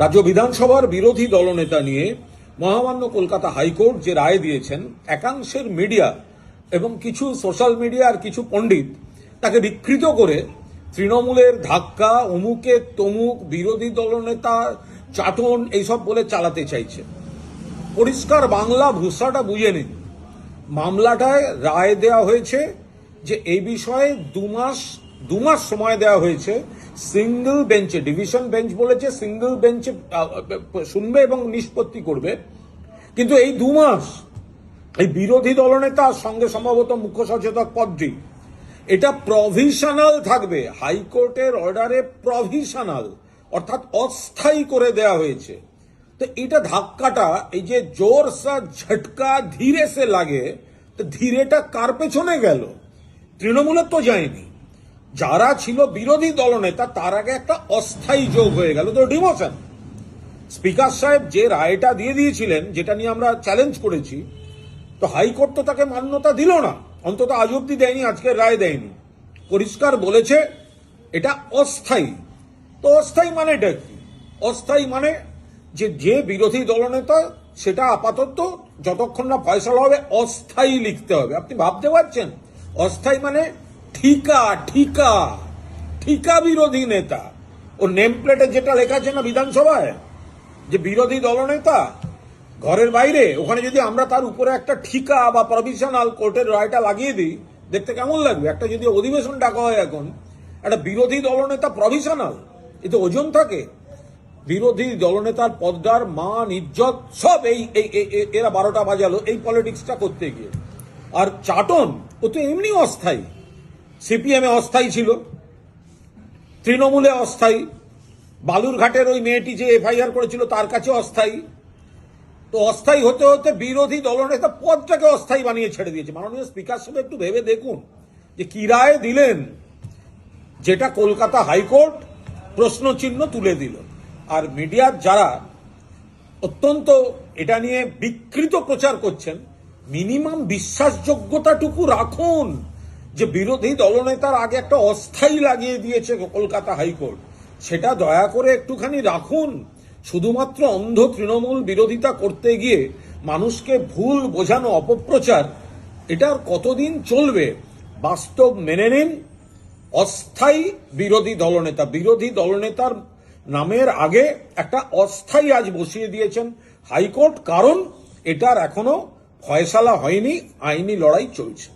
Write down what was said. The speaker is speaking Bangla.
রাজ্য বিধানসভার বিরোধী দলনেতা নিয়ে মহামান্য কলকাতা হাইকোর্ট যে রায় দিয়েছেন, একাংশের মিডিয়া এবং কিছু সোশ্যাল মিডিয়া আর কিছু পণ্ডিত তাকে বিকৃত করে তৃণমূলের ধাক্কা, অমুকে তমুক, বিরোধী দলনেতা চাটন এইসব বলে চালাতে চাইছে। পরিষ্কার বাংলা ভাষাটা বুঝে নিন। মামলাটায় রায় দেওয়া হয়েছে যে এই বিষয়ে দু মাস সময় দেওয়া হয়েছে সিঙ্গেল বেঞ্চে। ডিভিশন বেঞ্চ বলেছে সিঙ্গেল বেঞ্চে শুনবে এবং নিষ্পত্তি করবে, কিন্তু এই 2 মাস এই বিরোধী দলনেতার সঙ্গে সম্ভবত মুখ্য সচেতক পদটি এটা প্রভিশনাল থাকবে। হাইকোর্টের অর্ডারে প্রভিশনাল অর্থাৎ অস্থায়ী করে দেওয়া হয়েছে। তো এটা ধাক্কাটা, এই যে জোর সা ঝটকা ধীরে সে লাগে, তো ধীরেটা কার পেছনে গেল? তৃণমূলের তো যায়নি। যারা ছিল বিরোধী দলনেতা তার আগে একটা অস্থায়ী যোগ হয়ে গেল, তো ডিমোশন। স্পিকার সাহেব যে রায়টা দিয়ে দিয়েছিলেন, যেটা নিয়ে আমরা চ্যালেঞ্জ করেছি, তো হাইকোর্ট তো তাকে মান্যতা দিল না, অন্তত আজ অব্দি দেয়নি, আজকের রায় দেয়নি। পরিষ্কার বলেছে এটা অস্থায়ী। তো অস্থায়ী মানে এটা কি? অস্থায়ী মানে যে বিরোধী দলনেতা সেটা আপাতত যতক্ষণ না ফয়সালা হবে অস্থায়ী লিখতে হবে। আপনি ভাবতে পারছেন? অস্থায়ী মানে ঠিকা ঠিকা ঠিকা বিরোধী নেতা। ও নেম প্লেটে যেটা লেখা আছে না বিধানসভায়, যে বিরোধী দলনেতা ঘরের বাইরে, ওখানে যদি আমরা তার উপরে একটা ঠিকা বা প্রভিশনাল কোর্টের রায়টা লাগিয়ে দিই, দেখতে কেমন লাগবে? একটা যদি অধিবেশন ডাকা হয় এখন, একটা বিরোধী দলনেতা প্রভিশনাল, এতে ওজন থাকে। বিরোধী দলনেতার পদটার মান, ইজ্জত সব এরা 12টা বাজালো এই পলিটিক্সটা করতে গিয়ে। আর চাটন, ও তো এমনি অস্থায়ী। সিপিএমে অস্থায়ী ছিল, তৃণমূলে অস্থায়ী, বালুরঘাটের ওই মেয়েটি যে এফআইআর করেছিল তার কাছে অস্থায়ী। তো অস্থায়ী হতে হতে বিরোধী দলনেতা পদটাকে অস্থায়ী বানিয়ে ছেড়ে দিয়েছে। মাননীয় স্পিকার সাহেব একটু ভেবে দেখুন যে কি রায় দিলেন, যেটা কলকাতা হাইকোর্ট প্রশ্নচিহ্ন তুলে দিল। আর মিডিয়ার যারা অত্যন্ত এটা নিয়ে বিকৃত প্রচার করছেন, মিনিমাম বিশ্বাসযোগ্যতাটুকু রাখুন যে বিরোধী দলনেতার আগে একটা অস্থায়ী লাগিয়ে দিয়েছে কলকাতা হাইকোর্ট, সেটা দয়া করে একটুখানি রাখুন। শুধুমাত্র অন্ধ তৃণমূল বিরোধিতা করতে গিয়ে মানুষকে ভুল বোঝানো, অপপ্রচার, এটা আর কতদিন চলবে? বাস্তব মেনে নিন। অস্থায়ী বিরোধী দলনেতার নামের আগে একটা অস্থায়ী আজ বসিয়ে দিয়েছেন হাইকোর্ট, কারণ এটার এখনো ফয়সালা হয়নি, আইনি লড়াই চলছে।